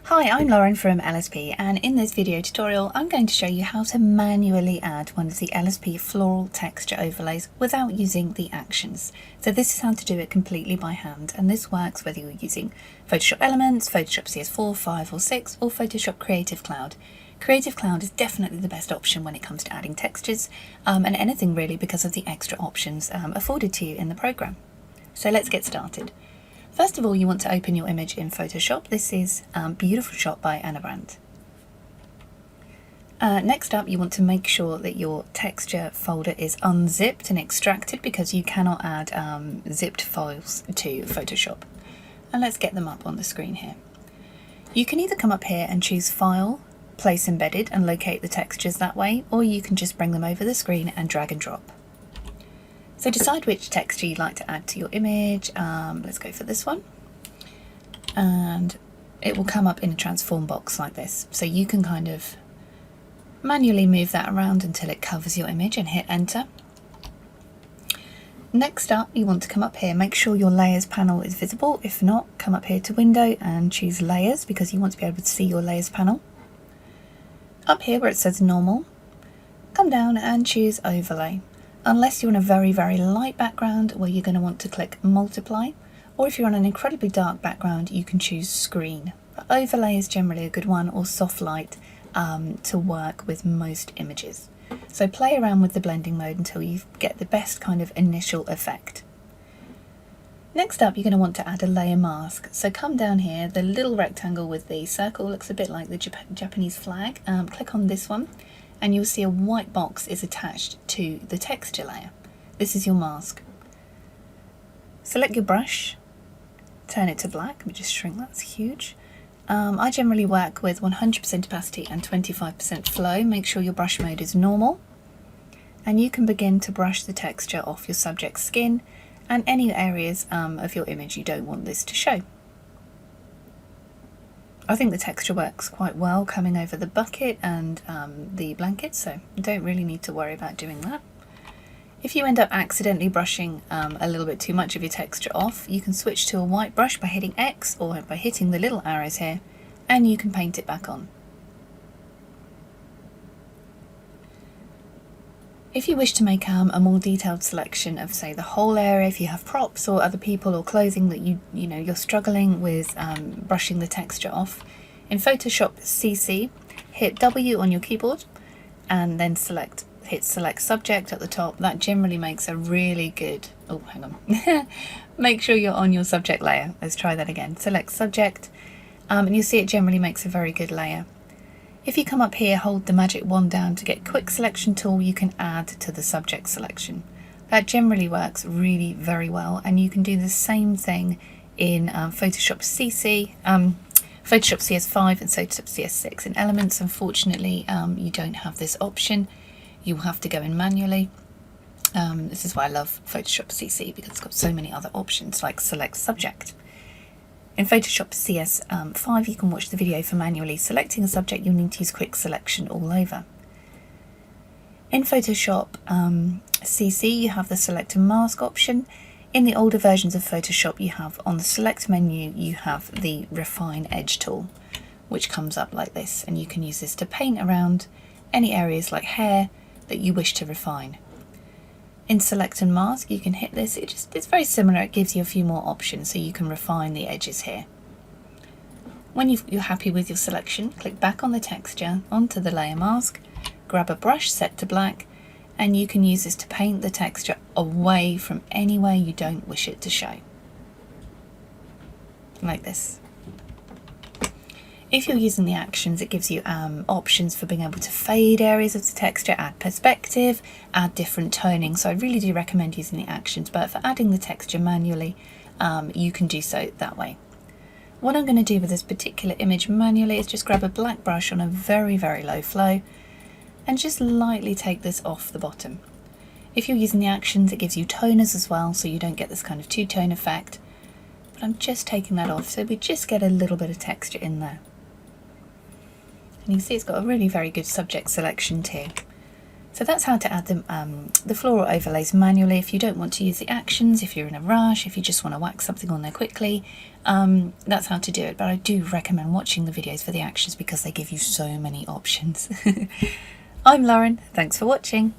Hi, I'm Lauren from LSP, and in this video tutorial I'm going to show you how to manually add one of the LSP Floral Texture Overlays without using the actions. So this is how to do it completely by hand, and this works whether you're using Photoshop Elements, Photoshop CS4, 5 or 6 or Photoshop Creative Cloud. Creative Cloud is definitely the best option when it comes to adding textures and anything really because of the extra options afforded to you in the program. So let's get started. First of all, you want to open your image in Photoshop. This is Beautiful Shot by Anna Brandt. Next up, you want to make sure that your texture folder is unzipped and extracted because you cannot add zipped files to Photoshop. And let's get them up on the screen here. You can either come up here and choose File, Place Embedded and locate the textures that way, or you can just bring them over the screen and drag and drop. So decide which texture you'd like to add to your image. Let's go for this one. And it will come up in a transform box like this. So you can kind of manually move that around until it covers your image and hit enter. Next up, you want to come up here, make sure your layers panel is visible. If not, come up here to window and choose layers because you want to be able to see your layers panel. Up here where it says normal, come down and choose overlay. Unless you're on a very, very light background where you're going to want to click multiply, or if you're on an incredibly dark background, you can choose screen. But overlay is generally a good one, or soft light to work with most images. So play around with the blending mode until you get the best kind of initial effect. Next up, you're going to want to add a layer mask. So come down here, the little rectangle with the circle looks a bit like the Japanese flag. Click on this one. And you'll see a white box is attached to the texture layer. This is your mask. Select your brush, turn it to black. Let me just shrink that, that's huge. I generally work with 100% opacity and 25% flow. Make sure your brush mode is normal. And you can begin to brush the texture off your subject's skin and any areas of your image you don't want this to show. I think the texture works quite well coming over the bucket and the blanket, so you don't really need to worry about doing that. If you end up accidentally brushing a little bit too much of your texture off, you can switch to a white brush by hitting X or by hitting the little arrows here, and you can paint it back on. If you wish to make a more detailed selection of, say, the whole area, if you have props or other people or clothing that you're struggling with brushing the texture off, in Photoshop CC, hit W on your keyboard and then hit select subject at the top. That generally makes a really good, oh hang on, make sure you're on your subject layer. Let's try that again. Select subject and you'll see it generally makes a very good layer. If you come up here, hold the magic wand down to get quick selection tool, you can add to the subject selection. That generally works really very well, and you can do the same thing in Photoshop CC, Photoshop CS5 and Photoshop CS6. In Elements, unfortunately, you don't have this option. You'll have to go in manually. This is why I love Photoshop CC because it's got so many other options like select subject. In Photoshop CS5, you can watch the video for manually selecting a subject. You'll need to use quick selection all over. In Photoshop CC, you have the select and mask option. In the older versions of Photoshop, you have on the select menu, you have the refine edge tool, which comes up like this. And you can use this to paint around any areas like hair that you wish to refine. In select and mask, you can hit this. It's very similar. It gives you a few more options so you can refine the edges here. When you're happy with your selection, click back on the texture, onto the layer mask, grab a brush set to black, and you can use this to paint the texture away from anywhere you don't wish it to show. Like this. If you're using the actions, it gives you options for being able to fade areas of the texture, add perspective, add different toning. So I really do recommend using the actions, but for adding the texture manually, you can do so that way. What I'm going to do with this particular image manually is just grab a black brush on a very, very low flow and just lightly take this off the bottom. If you're using the actions, it gives you toners as well, so you don't get this kind of two-tone effect. But I'm just taking that off, so we just get a little bit of texture in there. And you can see it's got a really very good subject selection too. So that's how to add the floral overlays manually if you don't want to use the actions, if you're in a rush, if you just want to whack something on there quickly. That's how to do it, but I do recommend watching the videos for the actions because they give you so many options. I'm Lauren, thanks for watching.